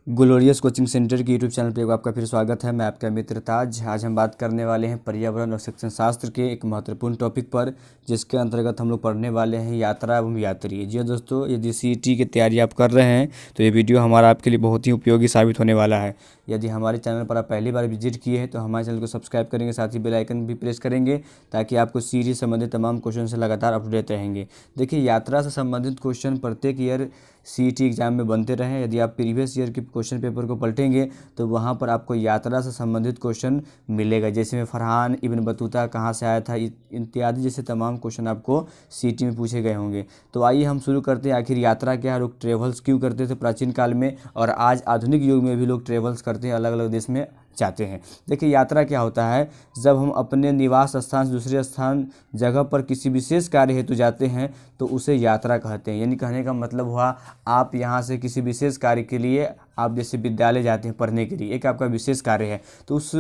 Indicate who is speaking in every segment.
Speaker 1: Glorious coaching centre के YouTube channel पे आपका फिर स्वागत है। मैं आपका मित्र ताज। आज हम बात करने वाले हैं पर्यावरण और शिक्षण शास्त्र के एक महत्वपूर्ण टॉपिक पर, जिसके अंतर्गत हम लोग पढ़ने वाले हैं यात्रा एवं यात्री। जी दोस्तों, यदि सीईटी की तैयारी आप कर रहे हैं तो ये वीडियो हमारा आपके लिए बहुत ही उपयोगी साबित होने वाला है। यदि हमारे चैनल पर आप पहली बार विजिट किए हैं तो हमारे चैनल को सब्सक्राइब करेंगे, साथ ही बेल आइकन भी प्रेस करेंगे ताकि आपको सीईटी से संबंधित तमाम क्वेश्चन से लगातार अपडेट रहेंगे। देखिए, यात्रा से संबंधित क्वेश्चन प्रत्येक ईयर सीईटी एग्जाम में बनते रहे। यदि आप प्रीवियस ईयर के क्वेश्चन पेपर को पलटेंगे तो वहाँ पर आपको यात्रा से संबंधित क्वेश्चन मिलेगा, जैसे में फरहान इब्न बतूता कहाँ से आया था इत्यादि जैसे तमाम क्वेश्चन आपको सीईटी में पूछे गए होंगे। तो आइए हम शुरू करते हैं। आखिर यात्रा क्या है, लोग ट्रेवल्स क्यों करते थे प्राचीन काल में, और आज आधुनिक युग में भी लोग ट्रेवल्स करते हैं, अलग अलग देश में जाते हैं। देखिए, यात्रा क्या होता है, जब हम अपने निवास स्थान से दूसरे स्थान जगह पर किसी विशेष कार्य हेतु जाते हैं तो उसे यात्रा कहते हैं। यानी कहने का मतलब हुआ, आप यहाँ से किसी विशेष कार्य के लिए, आप जैसे विद्यालय जाते हैं पढ़ने के लिए, एक आपका विशेष कार्य है, तो उस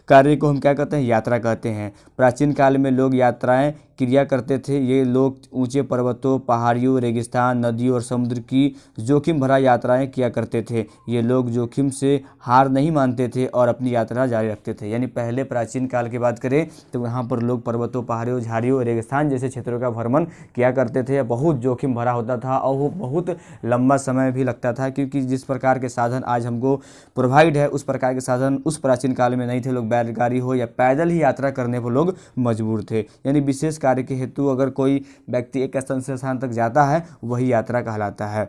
Speaker 1: कार्य को हम क्या कहते हैं, यात्रा कहते हैं। प्राचीन काल में लोग यात्राएं क्रिया करते थे। ये लोग ऊंचे पर्वतों, पहाड़ियों, रेगिस्तान, नदियों और समुद्र की जोखिम भरा यात्राएं किया करते थे। ये लोग जोखिम से हार नहीं मानते थे और अपनी यात्रा जारी रखते थे। यानी पहले प्राचीन काल की बात करें तो यहाँ पर लोग पर्वतों, पहाड़ियों, झाड़ियों, रेगिस्तान जैसे क्षेत्रों का भ्रमण किया करते थे। बहुत जोखिम भरा होता था और वो बहुत लंबा समय भी लगता था, क्योंकि जिस प्रकार के साधन आज हमको प्रोवाइड है उस प्रकार के साधन उस प्राचीन काल में नहीं थे। लोग बैलगाड़ी हो या पैदल ही यात्रा करने पर लोग मजबूर थे। यानी विशेष कार्य के हेतु अगर कोई व्यक्ति एक स्थान से स्थान तक जाता है वही यात्रा कहलाता है।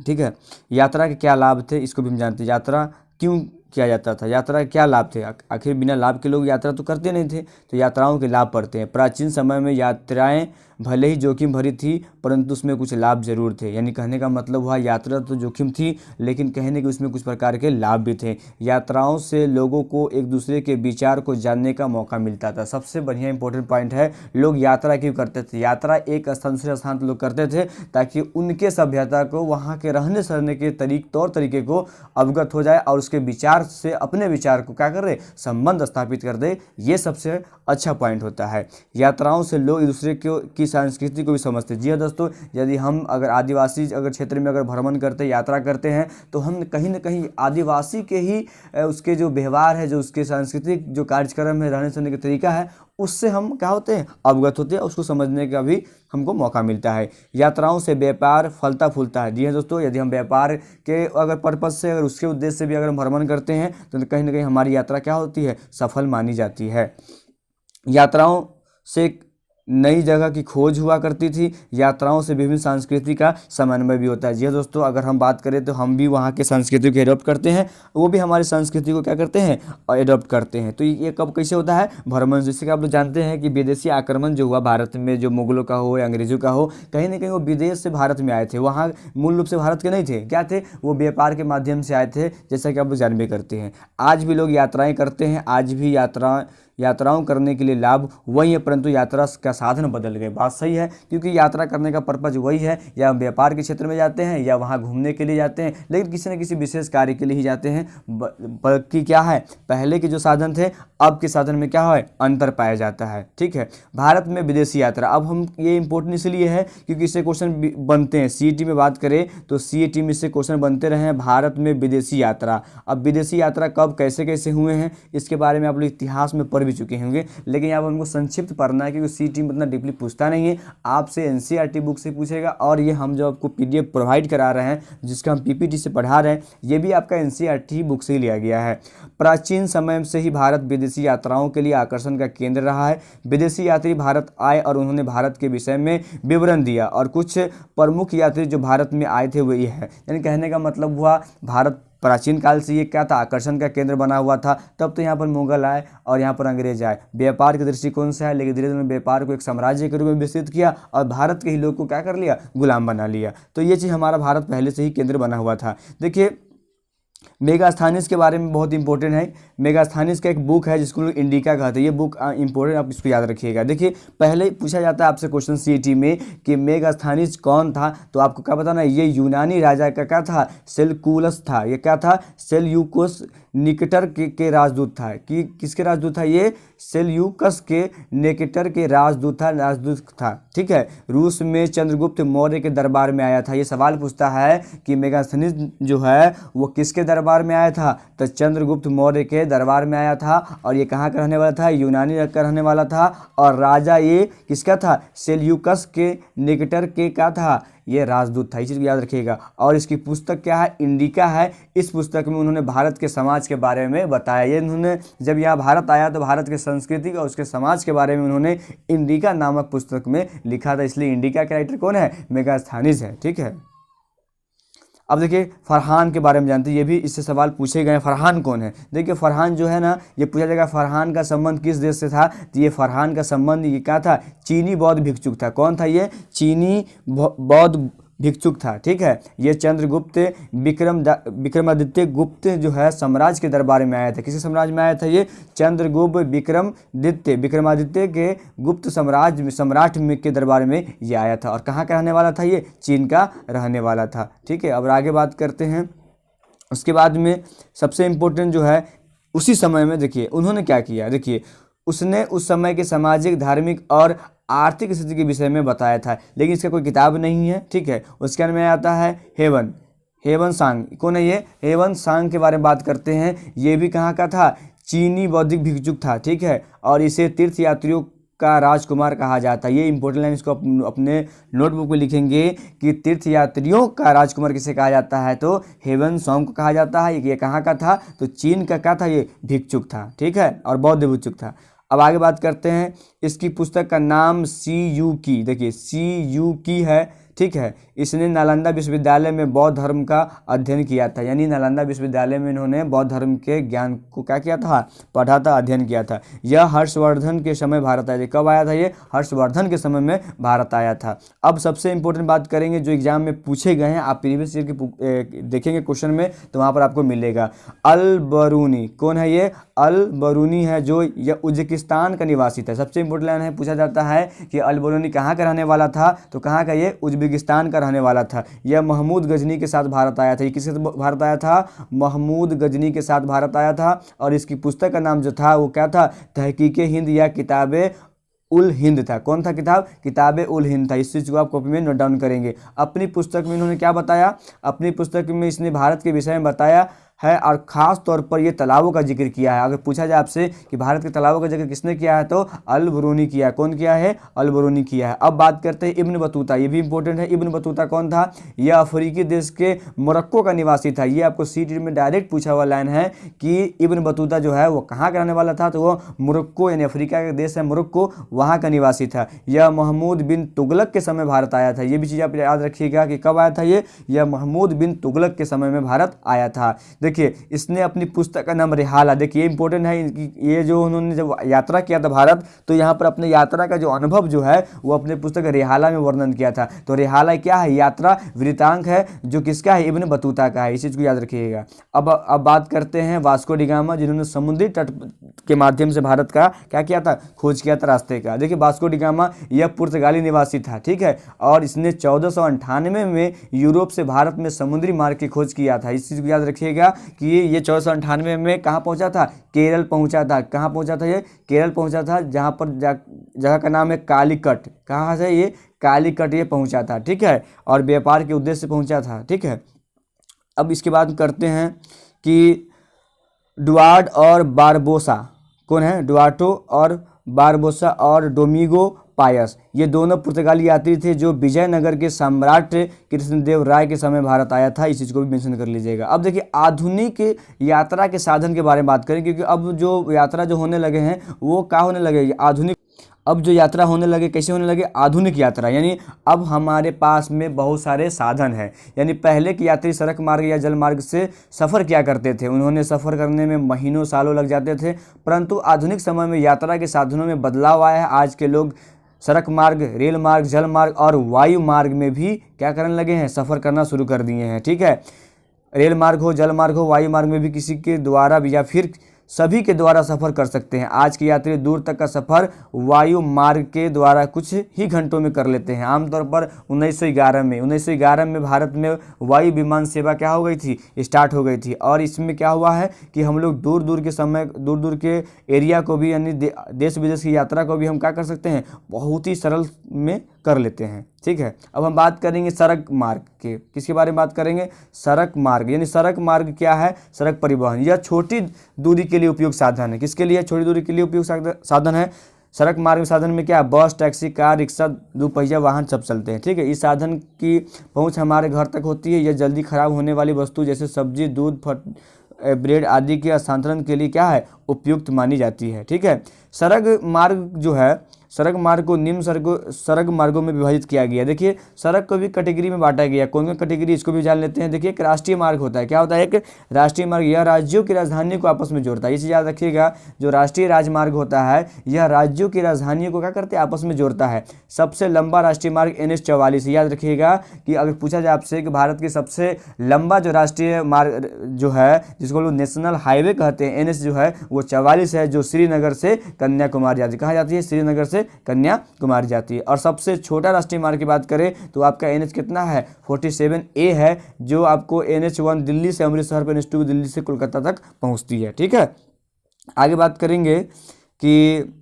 Speaker 1: ठीक है, यात्रा के क्या लाभ थे इसको भी हम जानते हैं। यात्रा क्यों किया जाता था, यात्रा के क्या लाभ थे, आखिर बिना लाभ के लोग यात्रा तो करते नहीं थे। तो यात्राओं के लाभ पढ़ते हैं। प्राचीन समय में यात्राएं भले ही जोखिम भरी थी परंतु उसमें कुछ लाभ जरूर थे। यानी कहने का मतलब हुआ, यात्रा तो जोखिम थी लेकिन कहने के उसमें कुछ प्रकार के लाभ भी थे। यात्राओं से लोगों को एक दूसरे के विचार को जानने का मौका मिलता था। सबसे बढ़िया इंपॉर्टेंट पॉइंट है, लोग यात्रा क्यों करते थे। यात्रा एक स्थान से स्थान लोग करते थे ताकि उनके सभ्यता को, वहाँ के रहने सहने के तौर तरीके को अवगत हो जाए और उसके विचार से अपने विचार को क्या कर रहे, संबंध स्थापित कर दे। ये सबसे अच्छा पॉइंट होता है। यात्राओं से लोग एक दूसरे की संस्कृति को भी समझते। जी हाँ दोस्तों, यदि हम अगर आदिवासी अगर क्षेत्र में अगर भ्रमण करते, यात्रा करते हैं तो हम कहीं ना कहीं आदिवासी के ही उसके जो व्यवहार है, जो उसके सांस्कृतिक जो कार्यक्रम है, रहने सहने का तरीका है, उससे हम क्या होते हैं, अवगत होते हैं, उसको समझने का भी हमको मौका मिलता है। यात्राओं से व्यापार फलता फूलता है। जी हाँ दोस्तों, यदि हम व्यापार के अगर पर्पज से, अगर उसके उद्देश्य से भी अगर हम भ्रमण करते हैं तो कहीं ना कहीं हमारी यात्रा क्या होती है, सफल मानी जाती है। यात्राओं से नई जगह की खोज हुआ करती थी। यात्राओं से विभिन्न संस्कृति का समन्वय भी होता है। जी हाँ दोस्तों, अगर हम बात करें तो हम भी वहाँ के संस्कृति को एडॉप्ट करते हैं, वो भी हमारी संस्कृति को क्या करते हैं, और एडॉप्ट करते हैं। तो ये कब कैसे होता है, भ्रमण। जैसे कि आप लोग जानते हैं कि विदेशी आक्रमण जो हुआ भारत में, जो मुगलों का हो या अंग्रेजों का हो, कहीं ना कहीं वो विदेश से भारत में आए थे। वहाँ मूल रूप से भारत के नहीं थे, क्या थे, वो व्यापार के माध्यम से आए थे, जैसा कि आप लोग जानबे करते हैं। आज भी लोग यात्राएं करते हैं, आज भी यात्राओं करने के लिए लाभ वही है, परंतु यात्रा का साधन बदल गए। बात सही है, क्योंकि यात्रा करने का पर्पज वही है, या हम व्यापार के क्षेत्र में जाते हैं या वहाँ घूमने के लिए जाते हैं, लेकिन किसी न किसी विशेष कार्य के लिए ही जाते हैं। बल्कि क्या है, पहले के जो साधन थे अब के साधन में क्या है, अंतर पाया जाता है। ठीक है, भारत में विदेशी यात्रा, अब हम ये इंपॉर्टेंट इसलिए है क्योंकि इससे क्वेश्चन बनते हैं। सीईटी में बात करें तो सीईटी में इससे क्वेश्चन बनते रहे हैं, भारत में विदेशी यात्रा। अब विदेशी यात्रा कब कैसे कैसे हुए हैं इसके बारे में आप लोग इतिहास में पढ़ भी चुके होंगे, लेकिन यहाँ पर हमको संक्षिप्त पढ़ना है क्योंकि सीईटी में इतना डीपली पूछता नहीं है। आपसे एनसीईआरटी बुक से पूछेगा, और ये हम जो आपको पीडीएफ प्रोवाइड करा रहे हैं, जिसका हम पीपीटी से पढ़ा रहे हैं, ये भी आपका एनसीईआरटी बुक से ही लिया गया है। प्राचीन समय से ही भारत विदेशी यात्राओं के लिए आकर्षण का केंद्र रहा है। विदेशी यात्री भारत आए और उन्होंने भारत के विषय में विवरण दिया, और कुछ प्रमुख यात्री जो भारत में आए थे वो ये है। यानी कहने का मतलब हुआ, भारत प्राचीन काल से ये क्या था, आकर्षण का केंद्र बना हुआ था। तब तो यहाँ पर मुगल आए और यहाँ पर अंग्रेज आए, व्यापार के दृष्टिकोण से आए, लेकिन धीरे धीरे व्यापार को एक साम्राज्य के रूप में विकसित किया और भारत के ही लोग को क्या कर लिया, गुलाम बना लिया। तो ये चीज़ हमारा भारत पहले से ही केंद्र बना हुआ था। देखिए, मेगास्थनीज के बारे में बहुत इंपॉर्टेंट है। मेगास्थनीज का एक बुक है जिसको लोग इंडिका कहते हैं, ये बुक इंपॉर्टेंट, आप इसको याद रखिएगा। देखिए पहले पूछा जाता है आपसे क्वेश्चन सीईटी में कि मेगास्थनीज कौन था, तो आपको क्या बताना है, ये यूनानी राजा का क्या था, सेल्यूकुलस था। ये क्या था, सेल्यूकस निकेटर के राजदूत था। कि किसके राजदूत था, ये सेल्यूकस के निकेटर के राजदूत था। ठीक है, रूस में चंद्रगुप्त मौर्य के दरबार में आया था। ये सवाल पूछता है कि मेगास्थनीज जो है वो किसके दरबार में आया था, तो चंद्रगुप्त मौर्य के दरबार में आया था। और ये कहाँ का रहने वाला था, यूनानी का रहने वाला था। और राजा ये किसका था, सेल्यूकस के निकेटर के का था, ये राजदूत था। इस चीज़ को याद रखिएगा। और इसकी पुस्तक क्या है, इंडिका है। इस पुस्तक में उन्होंने भारत के समाज के बारे में बताया। ये उन्होंने जब यहाँ भारत आया तो भारत के संस्कृति और उसके समाज के बारे में उन्होंने इंडिका नामक पुस्तक में लिखा था। इसलिए इंडिका के राइटर कौन है, मेगास्थनीज है। ठीक है, अब देखिए फरहान के बारे में जानते हैं, ये भी इससे सवाल पूछे गए हैं। फरहान कौन है, देखिए फरहान जो है ना, ये पूछा जाएगा फरहान का संबंध किस देश से था, तो ये फरहान का संबंध ये क्या था, चीनी बौद्ध भिक्षुक था। कौन था ये, चीनी बौद्ध भिक्षुक था। ठीक है, ये चंद्रगुप्त विक्रमादित्य गुप्त जो है साम्राज्य के दरबार में आया था। किसी साम्राज्य में आया था, ये चंद्रगुप्त विक्रमादित्य के गुप्त सम्राट के दरबार में ये आया था। और कहाँ का रहने वाला था, ये चीन का रहने वाला था। ठीक है, अब आगे बात करते हैं। उसके बाद में सबसे इम्पोर्टेंट जो है, उसी समय में देखिए उन्होंने क्या किया, देखिए उसने उस समय के सामाजिक, धार्मिक और आर्थिक स्थिति के विषय में बताया था, लेकिन इसका कोई किताब नहीं है। ठीक है, उसके अंदर में आता है हेवन सांग। कौन है ये, हेवन सांग के बारे में बात करते हैं। ये भी कहाँ का था, चीनी बौद्धिक भिक्षुक था। ठीक है, और इसे तीर्थ यात्रियों का राजकुमार कहा जाता है। ये इंपॉर्टेंट लाइन, इसको अपने नोटबुक में लिखेंगे कि तीर्थ यात्रियों का राजकुमार किसे कहा जाता है, तो हेवन सॉन्ग को कहा जाता है। ये कहाँ का था, तो चीन का क्या था, ये भिक्षुक था। ठीक है, और बौद्ध भिक्षुक था। अब आगे बात करते हैं, इसकी पुस्तक का नाम सीयूकी, देखिए सीयूकी है। ठीक है, इसने नालंदा विश्वविद्यालय में बौद्ध धर्म का अध्ययन किया था। यानी नालंदा विश्वविद्यालय में इन्होंने बौद्ध धर्म के ज्ञान को क्या किया था, पढ़ा था, अध्ययन किया था। यह हर्षवर्धन के समय भारत आया था। कब आया था, ये हर्षवर्धन के समय में भारत आया था। अब सबसे इंपॉर्टेंट बात करेंगे जो एग्जाम में पूछे गए हैं, आप प्रीवियस ईयर के देखेंगे क्वेश्चन में तो वहाँ पर आपको मिलेगा। अल बरूनी कौन है, ये अल बरूनी है जो यह उज्बेकिस्तान का निवासी था। सबसे इंपॉर्टेंट लाइन है, पूछा जाता है कि अल बरूनी कहाँ का रहने वाला था, तो कहाँ का, ये उज्बेकिस्तान का रहने वाला था। यह महमूद गजनी के साथ भारत आया था। ये किसके साथ भारत आया था, महमूद गजनी के साथ भारत आया था। और इसकी पुस्तक का नाम जो था वो क्या था, तहकीके हिंद या किताबे उल हिंद था। कौन था, किताबे उल हिंद था। इस चीज़ को आप कॉपी में नोट डाउन करेंगे। अपनी पुस्तक में इन्होंने क्या बताया, अपनी पुस्तक में इसने भारत के विषय में बताया है और ख़ास तौर पर ये तालाबों का जिक्र किया है। अगर पूछा जाए आपसे कि भारत के तालाबों का जिक्र किसने किया है, तो अल बरूनी किया। कौन किया है, अल बरूनी किया है। अब बात करते हैं इब्न बतूता, ये भी इंपॉर्टेंट है। इब्न बतूता कौन था, यह अफ्रीकी देश के मोरक्को का निवासी था। ये आपको सीटी में डायरेक्ट पूछा हुआ लाइन है कि इब्न बतूता जो है वो कहाँ का रहने वाला था, तो वो मोरक्को यानी अफ्रीका का देश है मोरक्को, वहाँ का निवासी था। यह महमूद बिन तुगलक के समय भारत आया था। ये भी चीज़ आप याद रखिएगा कि कब आया था, यह महमूद बिन तुगलक के समय में भारत आया था। देखिए इसने अपनी पुस्तक का नाम रिहाला, देखिए इंपॉर्टेंट है, ये जो उन्होंने जब यात्रा किया था भारत, तो यहाँ पर अपने यात्रा का जो अनुभव जो है वो अपने पुस्तक रिहाला में वर्णन किया था। तो रिहाला क्या है, यात्रा वृतांक है जो किसका है, इब्न बतूता का है। इस चीज़ को याद रखिएगा। अब बात करते हैं वास्को डी गामा, जिन्होंने समुद्री तट के माध्यम से भारत का क्या किया था, खोज किया था रास्ते का। देखिए वास्को डी गामा यह पुर्तगाली निवासी था। ठीक है, और इसने 1498 में यूरोप से भारत में समुद्री मार्ग की खोज किया था। इस चीज़ को याद रखिएगा कि ये 1498 में कहाँ पहुंचा था, केरल पहुंचा था। कहाँ पहुंचा था, ये केरल पहुंचा था, जहाँ पर जगह का नाम है कालीकट। कहाँ से, ये कालीकट ये पहुंचा था। ठीक है, और व्यापार के उद्देश्य से पहुंचा था। ठीक है, अब इसके बाद करते हैं कि डुआर्ड और बारबोसा कौन है, डुआर्टो और बारबोसा और डोमिगो पायस, ये दोनों पुर्तगाली यात्री थे जो विजयनगर के सम्राट कृष्णदेव राय के समय भारत आया था। इस चीज़ को भी मेंशन कर लीजिएगा। अब देखिए आधुनिक यात्रा के साधन के बारे में बात करें, क्योंकि अब जो यात्रा जो होने लगे हैं वो क्या होने लगे, आधुनिक। अब जो यात्रा होने लगे कैसे होने लगे, आधुनिक यात्रा, यानी अब हमारे पास में बहुत सारे साधन हैं। यानी पहले के यात्री सड़क मार्ग या जल मार्ग से सफ़र किया करते थे, उन्होंने सफ़र करने में महीनों सालों लग जाते थे, परंतु आधुनिक समय में यात्रा के साधनों में बदलाव आया है। आज के लोग सड़क मार्ग, रेल मार्ग, जल मार्ग और वायु मार्ग में भी क्या करने लगे हैं, सफ़र करना शुरू कर दिए हैं। ठीक है, रेल मार्ग हो, जल मार्ग हो, वायु मार्ग में भी किसी के द्वारा भी या फिर सभी के द्वारा सफर कर सकते हैं। आज के यात्री दूर तक का सफर वायु मार्ग के द्वारा कुछ ही घंटों में कर लेते हैं। आमतौर पर 1911 में भारत में वायु विमान सेवा क्या हो गई थी, स्टार्ट हो गई थी। और इसमें क्या हुआ है कि हम लोग दूर दूर के एरिया को भी यानी देश विदेश की यात्रा को भी हम क्या कर सकते हैं, बहुत ही सरल में कर लेते हैं। ठीक है, अब हम बात करेंगे सड़क मार्ग के। किसके बारे में बात करेंगे, सड़क मार्ग। यानी सड़क मार्ग क्या है, सड़क परिवहन। यह छोटी दूरी के लिए उपयुक्त साधन है। किसके लिए छोटी दूरी के लिए उपयुक्त साधन है, सड़क मार्ग साधन में क्या, बस, टैक्सी, कार, रिक्शा, दोपहिया वाहन सब चलते हैं। ठीक है, इस साधन की पहुंच हमारे घर तक होती है। यह जल्दी खराब होने वाली वस्तु जैसे सब्जी, दूध, ब्रेड आदि के स्थानांतरण के लिए क्या है, उपयुक्त मानी जाती है। ठीक है, सड़क मार्ग जो है, सड़क मार्ग को निम्न सड़क मार्गों में विभाजित किया गया है। देखिए सड़क को भी कैटेगरी में बांटा गया है। कौन कौन कैटेगरी, इसको भी जान लेते हैं। देखिए एक राष्ट्रीय मार्ग होता है, क्या होता है, एक राष्ट्रीय मार्ग, यह राज्यों की राजधानियों को आपस में जोड़ता है। इसे याद रखिएगा, जो राष्ट्रीय राजमार्ग होता है यह राज्यों की राजधानियों को क्या करते हैं, आपस में जोड़ता है। सबसे लंबा राष्ट्रीय मार्ग NH-44, याद रखिएगा कि अगर पूछा जाए आपसे कि भारत की सबसे लंबा जो राष्ट्रीय मार्ग जो है, जिसको लोग नेशनल हाईवे कहते हैं, NH जो है वो 44 है, जो श्रीनगर से कन्याकुमारी जाती है। कहाँ जाती है, श्रीनगर से कन्याकुमारी जाती है। और सबसे छोटा राष्ट्रीय मार्ग की बात करें तो आपका NH कितना है, 47A है, जो आपको NH1 दिल्ली से अमृतसर पर, NH2 दिल्ली से कोलकाता तक पहुंचती है। ठीक है, आगे बात करेंगे कि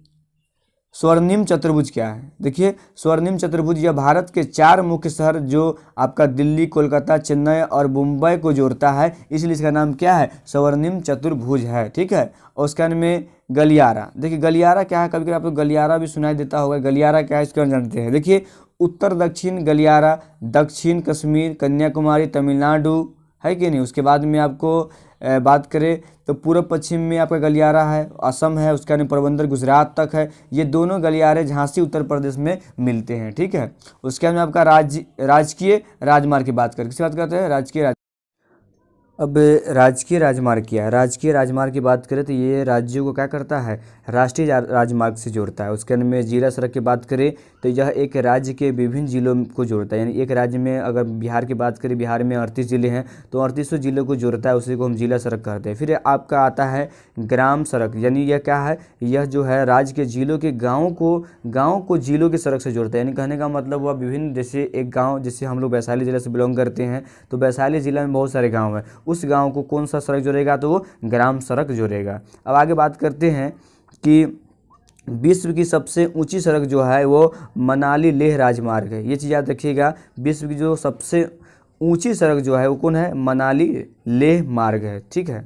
Speaker 1: स्वर्णिम चतुर्भुज क्या है। देखिए स्वर्णिम चतुर्भुज यह भारत के 4 मुख्य शहर जो आपका दिल्ली, कोलकाता, चेन्नई और मुंबई को जोड़ता है, इसलिए इसका नाम क्या है, स्वर्णिम चतुर्भुज है। ठीक है, और उसके में गलियारा। देखिए गलियारा क्या है, कभी कभी आपको गलियारा भी सुनाई देता होगा। गलियारा क्या है, इसको जानते हैं। देखिए उत्तर दक्षिण गलियारा, दक्षिण कश्मीर, कन्याकुमारी, तमिलनाडु है कि नहीं। उसके बाद में आपको बात करें तो पूर्व पश्चिम में आपका गलियारा है, असम है, उसका पोरबंदर गुजरात तक है। ये दोनों गलियारे झांसी उत्तर प्रदेश में मिलते हैं। ठीक है, उसके बाद में आपका राजकीय राजमार्ग की बात करें, किसकी बात करते हैं, राजकीय अब राजकीय राजमार्ग क्या है, राजकीय राजमार्ग की बात करें तो ये राज्यों को क्या करता है, राष्ट्रीय राजमार्ग से जोड़ता है। उसके अंदर में जिला सड़क की बात करें तो यह एक राज्य के विभिन्न जिलों को जोड़ता है। यानी एक राज्य में अगर बिहार की बात करें, बिहार में 38 जिले हैं तो 38 जिलों को जोड़ता है, उसी को हम जिला सड़क कहते हैं। फिर आपका आता है ग्राम सड़क, यानी यह क्या है, यह जो है राज्य के जिलों के गाँव को जिलों की सड़क से जोड़ता है। यानी कहने का मतलब वह विभिन्न, जैसे एक गाँव, जैसे हम लोग वैशाली जिले से बिलोंग करते हैं तो वैशाली जिला में बहुत सारे गाँव हैं, उस गांव को कौन सा सड़क जोड़ेगा, तो वो ग्राम सड़क जोड़ेगा। अब आगे बात करते हैं कि विश्व की सबसे ऊंची सड़क जो है वो मनाली लेह राजमार्ग है। ये चीज़ याद रखिएगा, विश्व की जो सबसे ऊंची सड़क जो है वो कौन है, मनाली लेह मार्ग है। ठीक है,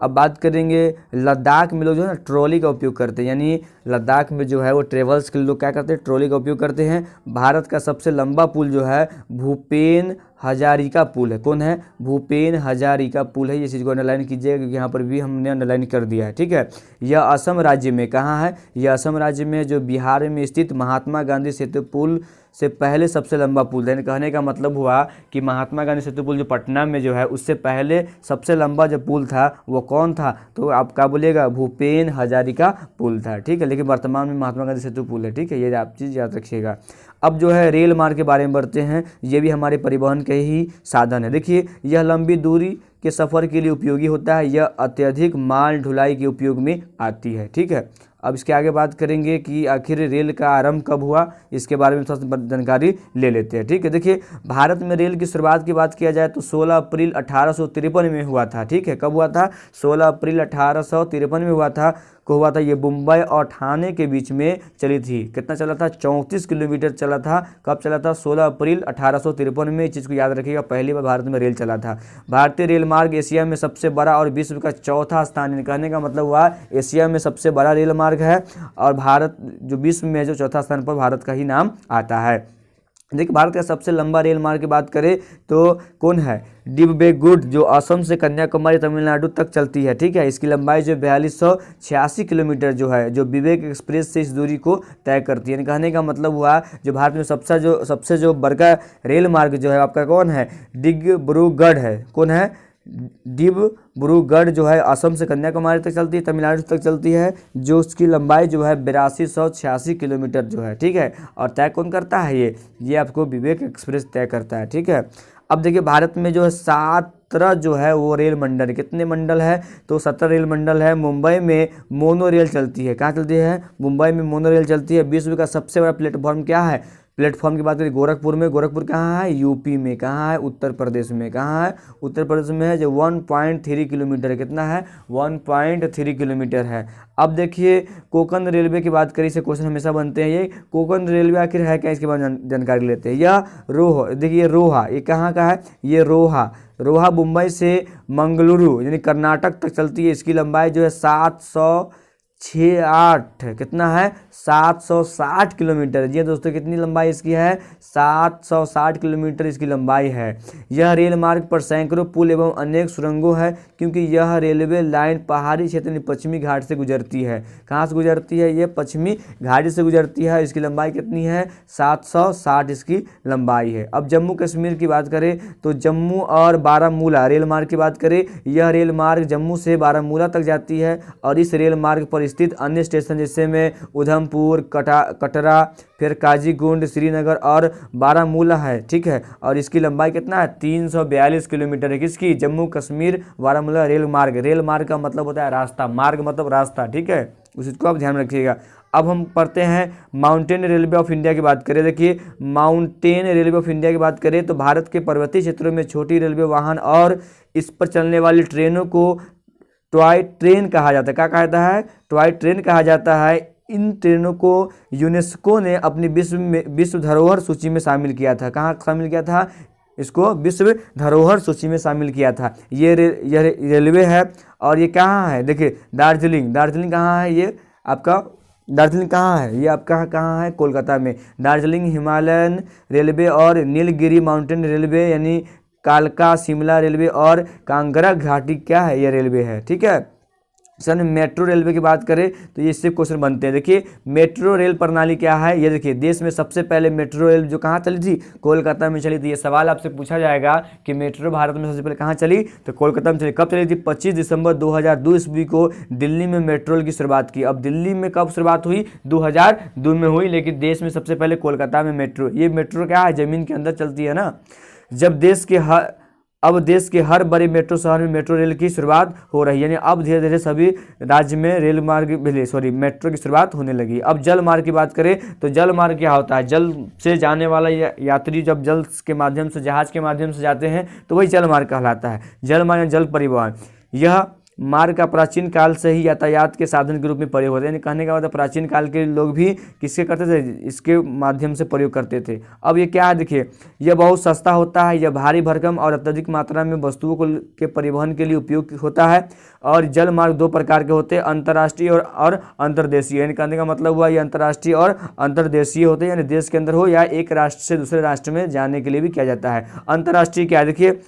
Speaker 1: अब बात करेंगे लद्दाख में लोग जो है ना ट्रॉली का उपयोग करते हैं। यानी लद्दाख में जो है वो ट्रेवल्स के लोग क्या करते हैं, ट्रॉली का उपयोग करते हैं। भारत का सबसे लंबा पुल जो है भूपेन हजारिका पुल है। कौन है, भूपेन हजारिका पुल है। ये चीज़ को अंडरलाइन कीजिएगा क्योंकि यहाँ पर भी हमने अंडरलाइन कर दिया है। ठीक है, यह असम राज्य में कहाँ है, यह असम राज्य में जो बिहार में स्थित महात्मा गांधी सेतु पुल से पहले सबसे लंबा पुल है। कहने का मतलब हुआ कि महात्मा गांधी सेतु पुल जो पटना में जो है उससे पहले सबसे लंबा जो पुल था वो कौन था, तो आप क्या बोलिएगा, भूपेन हजारिका पुल था। ठीक है, लेकिन वर्तमान में महात्मा गांधी सेतु पुल है। ठीक है, ये आप चीज़ याद रखिएगा। अब जो है रेल मार्ग के बारे में बढ़ते हैं, ये भी हमारे परिवहन के ही साधन है। देखिए यह लंबी दूरी के सफ़र के लिए उपयोगी होता है, यह अत्यधिक माल ढुलाई के उपयोग में आती है। ठीक है, अब इसके आगे बात करेंगे कि आखिर रेल का आरंभ कब हुआ, इसके बारे में थोड़ा सा जानकारी ले लेते हैं। ठीक है, देखिए भारत में रेल की शुरुआत की बात किया जाए तो 16 अप्रैल 1853 में हुआ था। ठीक है, कब हुआ था, 16 अप्रैल 1853 में हुआ था। ये मुंबई और ठाणे के बीच में चली थी। कितना चला था, 34 किलोमीटर चला था। कब चला था, 16 अप्रैल 1853 में। इस चीज़ को याद रखिएगा, पहली बार भारत में रेल चला था। भारतीय रेल मार्ग एशिया में सबसे बड़ा और विश्व का चौथा स्थान, कहने का मतलब हुआ एशिया में सबसे बड़ा रेल मार्ग है और भारत जो विश्व में जो चौथा स्थान पर भारत का ही नाम आता है। देखिए भारत का सबसे लंबा रेल मार्ग की बात करें तो कौन है, डिब्रूगढ़, जो असम से कन्याकुमारी तमिलनाडु तक चलती है। ठीक है, इसकी लंबाई जो 4286 किलोमीटर जो है, जो विवेक एक्सप्रेस से इस दूरी को तय करती है। कहने का मतलब हुआ जो भारत में सबसे जो बड़ा रेल मार्ग जो है आपका कौन है, डिब्रूगढ़ है। कौन है, डिब्रूगढ़ जो है असम से कन्याकुमारी तक चलती है, तमिलनाडु तक चलती है, जो उसकी लंबाई जो है 8286 किलोमीटर जो है। ठीक है, और तय कौन करता है, ये आपको विवेक एक्सप्रेस तय करता है। ठीक है, अब देखिए भारत में जो है 7 17 जो है वो रेल मंडल, कितने मंडल है तो 17 रेल मंडल है। मुंबई में मोनो रेल चलती है, कहाँ चलती है, मुंबई में मोनो रेल चलती है। विश्व का सबसे बड़ा प्लेटफॉर्म क्या है, प्लेटफॉर्म की बात करें गोरखपुर में, गोरखपुर कहाँ है, यूपी में, कहाँ है, उत्तर प्रदेश में, कहाँ है, उत्तर प्रदेश में है, जो 1.3 किलोमीटर है, कितना है 1.3 किलोमीटर है। अब देखिए कोंकण रेलवे की बात करें, इसे क्वेश्चन हमेशा बनते हैं, ये कोंकण रेलवे आखिर है क्या, इसके बाद जानकारी लेते हैं। यह रोह, देखिए रोहा, ये कहाँ का है, ये रोहा, रोहा मुंबई से मंगलुरु यानी कर्नाटक तक चलती है। इसकी लंबाई जो है 768, कितना है 760 किलोमीटर। जी दोस्तों कितनी लंबाई इसकी है, 760 किलोमीटर इसकी लंबाई है। यह रेल मार्ग पर सैकड़ों पुल एवं अनेक सुरंगों है, क्योंकि यह रेलवे लाइन पहाड़ी क्षेत्र में पश्चिमी घाट से गुजरती है। कहाँ से गुजरती है, ये पश्चिमी घाटी से गुजरती है। इसकी लंबाई कितनी है 760 इसकी लंबाई है। अब जम्मू कश्मीर की बात करें तो जम्मू और बारामूला रेल मार्ग की बात करें, यह रेल मार्ग जम्मू से बारामूला तक जाती है और इस रेल मार्ग पर स्थित अन्य स्टेशन जैसे में उधमपुर, कटरा, फिर काजीगुंड, श्रीनगर और बारामूला है, ठीक है। और इसकी लंबाई कितना है 342 किलोमीटर है, किसकी, जम्मू कश्मीर बारामूला रेल मार्ग। रेल मार्ग का मतलब होता है रास्ता, मार्ग मतलब रास्ता, ठीक है, उस चीज़ को आप ध्यान में रखिएगा। अब हम पढ़ते हैं माउंटेन रेलवे ऑफ इंडिया की बात करें। देखिए माउंटेन रेलवे ऑफ इंडिया की बात करें तो भारत के पर्वतीय क्षेत्रों में छोटी रेलवे वाहन और इस पर चलने वाली ट्रेनों को टॉय ट्रेन कहा जाता है। क्या कहा जाता है, टॉय ट्रेन कहा जाता है। इन ट्रेनों को यूनेस्को ने अपनी विश्व धरोहर सूची में शामिल किया था। कहाँ शामिल किया था, इसको विश्व धरोहर सूची में शामिल किया था। ये रेलवे है और ये कहाँ है, देखिए दार्जिलिंग, दार्जिलिंग कहाँ है, ये आपका दार्जिलिंग कहाँ है, ये आपका कहाँ है, कोलकाता में। दार्जिलिंग हिमालयन रेलवे और नीलगिरी माउंटेन रेलवे यानी कालका शिमला रेलवे और कांगड़ा घाटी क्या है, ये रेलवे है, ठीक है। सर मेट्रो रेलवे की बात करें तो ये इससे क्वेश्चन बनते हैं। देखिए मेट्रो रेल प्रणाली क्या है, ये देखिए देश में सबसे पहले मेट्रो रेल जो कहाँ चली थी, कोलकाता में चली थी। ये सवाल आपसे पूछा जाएगा कि मेट्रो भारत में सबसे पहले कहाँ चली, तो कोलकाता में चली। कब चली थी, 25 दिसंबर 2002 ईस्वी को दिल्ली में मेट्रो रेल की शुरुआत की। अब दिल्ली में कब शुरुआत हुई, 2002 में हुई, लेकिन देश में सबसे पहले कोलकाता में मेट्रो। ये मेट्रो क्या है, जमीन के अंदर चलती है ना। अब देश के हर बड़े मेट्रो शहर में मेट्रो रेल की शुरुआत हो रही है, यानी अब धीरे धीरे सभी राज्य में मेट्रो की शुरुआत होने लगी। अब जल मार्ग की बात करें तो जल मार्ग क्या होता है, जल से जाने वाला यात्री जब जल के माध्यम से, जहाज के माध्यम से जाते हैं तो वही जल मार्ग कहलाता है। जल मार्ग जल परिवहन, यह मार्ग का प्राचीन काल से ही यातायात के साधन के रूप में प्रयोग होते हैं। यानी कहने का मतलब प्राचीन काल के लोग भी किसके करते थे, इसके माध्यम से प्रयोग करते थे। अब ये क्या है, देखिए यह बहुत सस्ता होता है, यह भारी भरकम और अत्यधिक मात्रा में वस्तुओं के परिवहन के लिए उपयोग होता है। और जल मार्ग दो प्रकार के होते हैं, अंतर्राष्ट्रीय और अंतर्देशीय। यानी कहने का मतलब हुआ ये अंतर्राष्ट्रीय और अंतर्देशीय होते हैं, यानी देश के अंदर हो या एक राष्ट्र से दूसरे राष्ट्र में जाने के लिए भी किया जाता है। अंतर्राष्ट्रीय क्या है, देखिए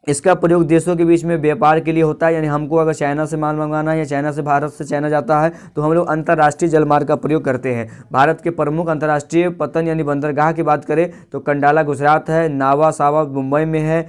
Speaker 1: इसका प्रयोग देशों के बीच में व्यापार के लिए होता है। यानी हमको अगर चाइना से माल मंगवाना है या चाइना से भारत से चाइना जाता है तो हम लोग अंतर्राष्ट्रीय जलमार्ग का प्रयोग करते हैं। भारत के प्रमुख अंतर्राष्ट्रीय पतन यानी बंदरगाह की बात करें तो कंडाला गुजरात है, नावा सावा मुंबई में है,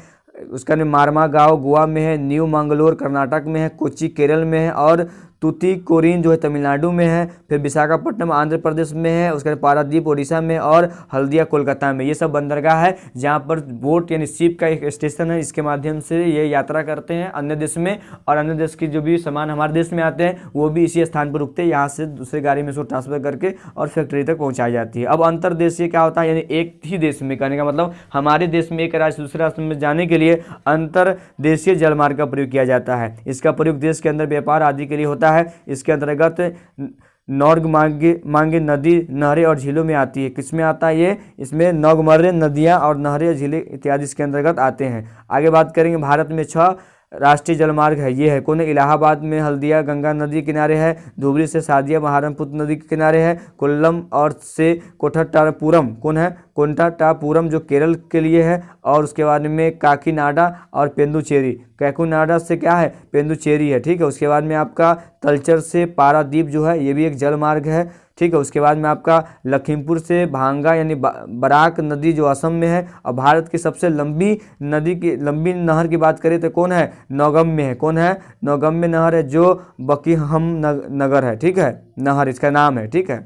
Speaker 1: उसका नाम मारमागांव गोवा में है, न्यू मंगलोर कर्नाटक में है, कोच्चि केरल में है और तूतीकोरिन जो है तमिलनाडु में है। फिर विशाखापट्टनम आंध्र प्रदेश में है, उसके बाद पारादीप उड़ीसा में और हल्दिया कोलकाता में। ये सब बंदरगाह है जहाँ पर बोट यानी शिप का एक स्टेशन है, इसके माध्यम से ये यात्रा करते हैं अन्य देश में, और अन्य देश की जो भी सामान हमारे देश में आते हैं वो भी इसी स्थान पर रुकते हैं, यहाँ से दूसरे गाड़ी में उसको ट्रांसफर करके और फैक्ट्री तक पहुँचाई जाती है। अब अंतर्देशीय क्या होता है, यानी एक ही देश में, कहने का मतलब हमारे देश में एक राज्य दूसरे राज्य में जाने के लिए अंतर्देशीय जलमार्ग का प्रयोग किया जाता है। इसका प्रयोग देश के अंदर व्यापार आदि के लिए होता है। इसके अंतर्गत नौर्ग मांगे नदी, नहरें और झीलों में आती है। किसमें आता है ये, इसमें नौगमर्रे नदियां और नहरें, झीलें इत्यादि इसके अंतर्गत आते हैं। आगे बात करेंगे, भारत में 6 राष्ट्रीय जलमार्ग है। ये है कौन है, इलाहाबाद में हल्दिया गंगा नदी किनारे है, धुबरी से सादिया महारामपुर नदी के किनारे है, कोल्लम और से कोठट्टापुरम कौन है, कोंटाटापुरम जो केरल के लिए है, और उसके बाद में काकीनाडा और पेंदुचेरी, कैकुनाडा से क्या है, पेंदुचेरी है, ठीक है। उसके बाद में आपका तलचर से पारादीप जो है ये भी एक जलमार्ग है, ठीक है। उसके बाद में आपका लखीमपुर से भांगा यानी बराक नदी जो असम में है। और भारत की सबसे लंबी नहर की बात करें तो कौन है, नौगम्य है, कौन है, नौगम्य नहर है जो बकीहम नगर है, ठीक है, नहर इसका नाम है, ठीक है।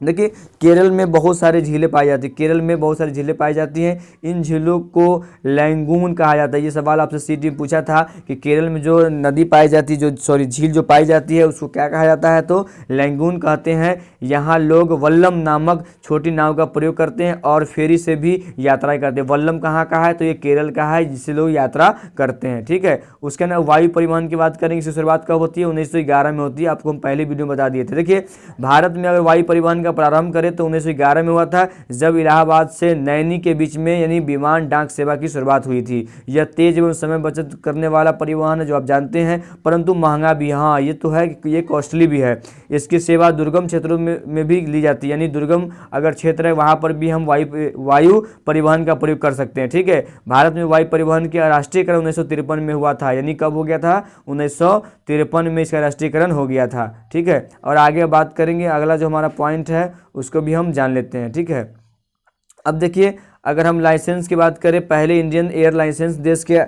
Speaker 1: देखिए केरल में बहुत सारी झीलें पाई जाती हैं, केरल में बहुत सारी झीलें पाई जाती हैं। इन झीलों को लैंगून कहा जाता है। ये सवाल आपसे सीटी में पूछा था कि केरल में जो नदी पाई जाती है, जो सॉरी झील जो पाई जाती है, उसको क्या कहा जाता है, तो लैंगून कहते हैं। यहाँ लोग वल्लम नामक छोटी नाव का प्रयोग करते हैं और फेरी से भी यात्रा करते हैं। वल्लम कहाँ का है, तो ये केरल का है, जिससे लोग यात्रा करते हैं। ठीक है, उसके अंदर वायु परिवहन की बात करेंगे। इसकी शुरुआत कब होती है, 1911 में होती है। आपको हम पहले वीडियो में बता दिए थे। देखिए भारत में अगर वायु परिवहन का प्रारंभ करें तो 1911 में हुआ था, जब इलाहाबाद से नैनी के बीच में यानी विमान डाक सेवा की शुरुआत हुई थी। यह तेज एवं समय बचत करने वाला परिवहन है, जो आप जानते हैं, परंतु महंगा भी। हाँ, ये तो है कि ये कॉस्टली भी है। इसकी सेवा दुर्गम क्षेत्रों में भी ली जाती है, यानी दुर्गम अगर क्षेत्र है वहाँ पर भी हम वायु परिवहन का प्रयोग कर सकते हैं। ठीक है, भारत में वायु परिवहन का राष्ट्रीयकरण 1953 में हुआ था। यानी कब हो गया था, 1953 में इसका राष्ट्रीयकरण हो गया था। ठीक है, और आगे बात करेंगे। अगला जो हमारा पॉइंट है उसको भी हम जान लेते हैं। ठीक है, अब देखिए अगर हम लाइसेंस की बात करें, पहले इंडियन एयर लाइसेंस देश के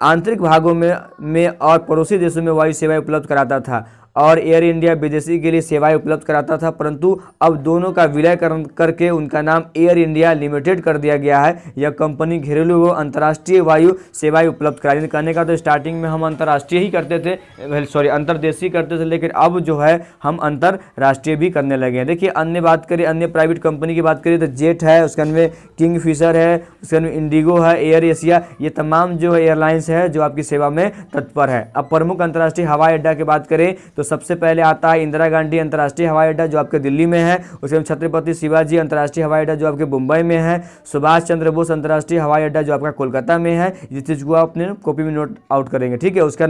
Speaker 1: आंतरिक भागों में और पड़ोसी देशों में वायु सेवाएं उपलब्ध कराता था और एयर इंडिया विदेशी के लिए सेवाएं उपलब्ध कराता था, परंतु अब दोनों का विलय करके उनका नाम एयर इंडिया लिमिटेड कर दिया गया है। यह कंपनी घरेलू व अंतर्राष्ट्रीय वायु सेवाएं उपलब्ध कराई। कहने का तो स्टार्टिंग में हम अंतर्राष्ट्रीय ही करते थे, सॉरी अंतर्देशीय करते थे, लेकिन अब जो है हम अंतर्राष्ट्रीय भी करने लगे हैं। देखिए अन्य बात करें, अन्य प्राइवेट कंपनी की बात करें तो जेट है, उसके अंदर किंग फिशर है, उसके अंदर इंडिगो है, एयर एशिया, ये तमाम जो एयरलाइंस है जो आपकी सेवा में तत्पर है। अब प्रमुख अंतर्राष्ट्रीय हवाई अड्डा की बात करें तो सबसे पहले आता है इंदिरा गांधी अंतर्राष्ट्रीय हवाई अड्डा, जो आपके दिल्ली में है। उसके बाद छत्रपति शिवाजी अंतर्राष्ट्रीय हवाई अड्डा, जो आपके मुंबई में है। सुभाष चंद्र बोस अंतर्राष्ट्रीय हवाई अड्डा, जो आपका कोलकाता में है। जिस चीज़ को आप अपने कॉपी में नोट आउट करेंगे। ठीक है, उसका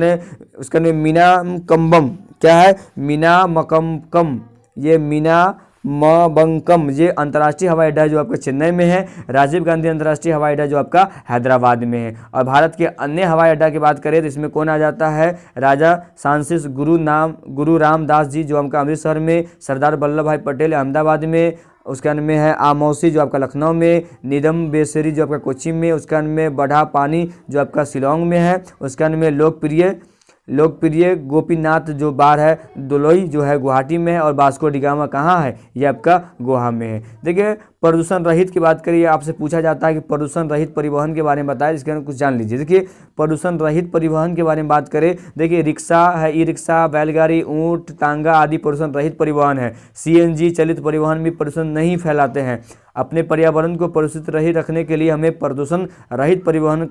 Speaker 1: ने मीनामकम क्या है, मीनामकम, ये मीनामबंकम, ये अंतर्राष्ट्रीय हवाई अड्डा जो आपका चेन्नई में है। राजीव गांधी अंतर्राष्ट्रीय हवाई अड्डा जो आपका हैदराबाद में है। और भारत के अन्य हवाई अड्डा की बात करें तो इसमें कौन आ जाता है, राजा फ्रांसिस गुरु रामदास जी जो आपका अमृतसर में, सरदार वल्लभ भाई पटेल अहमदाबाद में, उसके अन्य में है आमौसी जो आपका लखनऊ में, नीदम बेसरी जो आपका कोच्चि में, उसके अन्य में बढ़ा पानी जो आपका शिलोंग में है, उसके अन्य में लोकप्रिय गोपीनाथ जो बार है दुलोई जो है गुवाहाटी में है, और वास्को डिगामा कहाँ है, ये आपका गोवा में है। देखिए प्रदूषण रहित की बात करिए, आपसे पूछा जाता है कि प्रदूषण रहित परिवहन के बारे में बताएं, इसके अंदर कुछ जान लीजिए। देखिए प्रदूषण रहित परिवहन के बारे में बात करें, देखिए रिक्शा है, ई रिक्शा, बैलगाड़ी, ऊँट, तांगा आदि प्रदूषण रहित परिवहन है। सीएनजी चलित परिवहन भी प्रदूषण नहीं फैलाते हैं। अपने पर्यावरण को प्रदूषित रहित रखने के लिए हमें प्रदूषण रहित परिवहन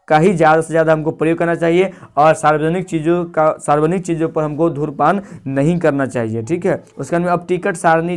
Speaker 1: का ही ज़्यादा से ज़्यादा हमको प्रयोग करना चाहिए, और सार्वजनिक चीज़ों पर हमको धूम्रपान नहीं करना चाहिए। ठीक है, उसके बाद अब टिकट सारणी,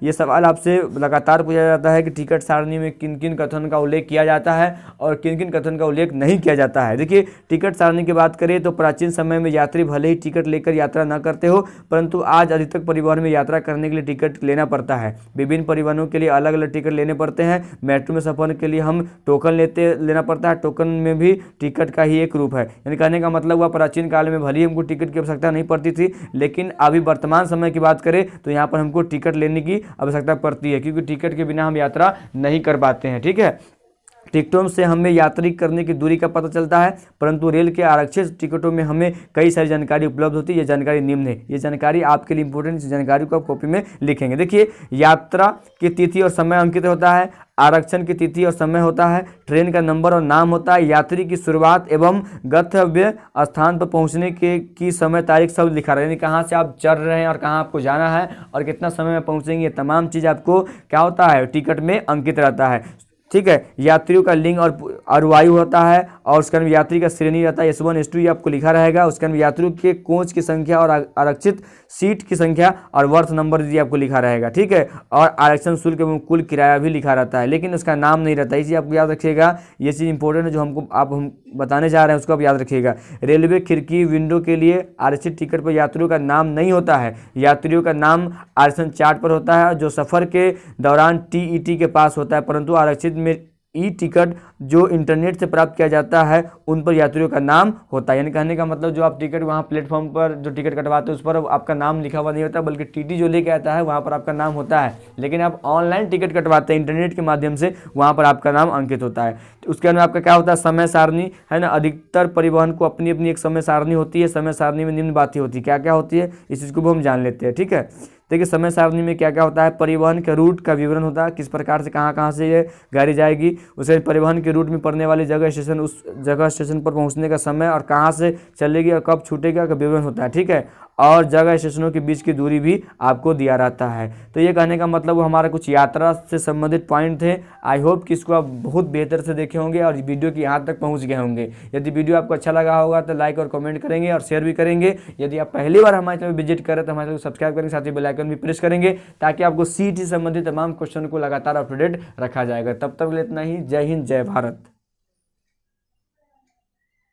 Speaker 1: ये सवाल आपसे लगातार पूछा जाता है कि टिकट सारणी में किन किन कथन का उल्लेख किया जाता है और किन किन कथन का उल्लेख नहीं किया जाता है। देखिए टिकट सारणी की बात करें तो प्राचीन समय में यात्री भले ही टिकट लेकर यात्रा न करते हो, परंतु आज अधिकतर परिवहन में यात्रा करने के लिए टिकट लेना पड़ता है। विभिन्न परिवहनों के लिए अलग अलग टिकट लेने पड़ते हैं। मेट्रो में सफर के लिए हम टोकन लेना पड़ता है। टोकन में भी टिकट का ही एक रूप है। यानी कहने का मतलब हुआ प्राचीन काल में भले ही हमको टिकट की आवश्यकता नहीं पड़ती थी, लेकिन अभी वर्तमान समय की बात करें तो यहाँ पर हमको टिकट लेने की आवश्यकता पड़ती है, क्योंकि टिकट के बिना हम यात्रा नहीं कर पाते हैं। ठीक है, टिकटों से हमें यात्री करने की दूरी का पता चलता है, परंतु रेल के आरक्षित टिकटों में हमें कई सारी जानकारी उपलब्ध होती है। ये जानकारी निम्न है, ये जानकारी आपके लिए इंपॉर्टेंट जानकारी को आप कॉपी में लिखेंगे। देखिए यात्रा की तिथि और समय अंकित होता है, आरक्षण की तिथि और समय होता है, ट्रेन का नंबर और नाम होता है, यात्री की शुरुआत एवं गंतव्य स्थान पर पहुंचने की समय तारीख सब लिखा रहा है, यानी कहाँ से आप चल रहे हैं और कहाँ आपको जाना है और कितना समय में पहुंचेंगे, ये तमाम चीज़ आपको क्या होता है टिकट में अंकित रहता है। ठीक है, यात्रियों का लिंग और वायु होता है, और उसके अंदर यात्री का श्रेणी रहता है S1 S2, ये आपको लिखा रहेगा। उसके अंदर यात्रियों के कोच की संख्या और आरक्षित सीट की संख्या और वर्थ नंबर ये आपको लिखा रहेगा। ठीक है, और आरक्षण शुल्क एवं कुल किराया भी लिखा रहता है, लेकिन उसका नाम नहीं रहता है, इसे आपको याद रखिएगा। ये चीज़ इंपॉर्टेंट है जो हम बताने जा रहे हैं, उसको आप याद रखिएगा। रेलवे खिड़की विंडो के लिए आरक्षित टिकट पर यात्रियों का नाम नहीं होता है, यात्रियों का नाम आरक्षण चार्ट पर होता है जो सफ़र के दौरान TET के पास होता है, परंतु आरक्षित में टिकट जो इंटरनेट से प्राप्त किया जाता है उन पर यात्रियों का नाम होता है। यानी कहने का मतलब जो आप टिकट वहाँ प्लेटफॉर्म पर जो टिकट कटवाते हैं उस पर आपका नाम लिखा हुआ नहीं होता, बल्कि TT जो लेके आता है वहाँ पर आपका नाम होता है। लेकिन आप ऑनलाइन टिकट कटवाते हैं इंटरनेट के माध्यम से, वहाँ पर आपका नाम अंकित होता है। उसके अंदर आपका क्या होता है, समय सारणी है ना। अधिकतर परिवहन को अपनी अपनी एक समय सारणी होती है। समय सारणी में निम्न बातें होती है, क्या क्या होती है इस चीज़ को भी हम जान लेते हैं। ठीक है, देखिए समय सारणी में क्या क्या होता है, परिवहन के रूट का विवरण होता है, किस प्रकार से कहाँ कहाँ से ये गाड़ी जाएगी, उसे परिवहन के रूट में पड़ने वाली जगह स्टेशन, उस जगह स्टेशन पर पहुँचने का समय और कहाँ से चलेगी और कब छूटेगा का विवरण होता है, ठीक है। और जगह स्टेशनों के बीच की दूरी भी आपको दिया रहता है। तो ये कहने का मतलब वो हमारा कुछ यात्रा से संबंधित पॉइंट थे। आई होप कि इसको आप बहुत बेहतर से देखे होंगे और वीडियो की यहाँ तक पहुँच गए होंगे। यदि वीडियो आपको अच्छा लगा होगा तो लाइक और कमेंट करेंगे और शेयर भी करेंगे। यदि आप पहली बार हमारे चैनल विजिट करें तो हमारे चैनल को सब्सक्राइब करेंगे, साथ ही बेल आइकन भी प्रेस करेंगे ताकि आपको सीईटी से संबंधित तमाम क्वेश्चन को लगातार अपडेट रखा जाएगा। तब तक इतना ही। जय हिंद, जय भारत।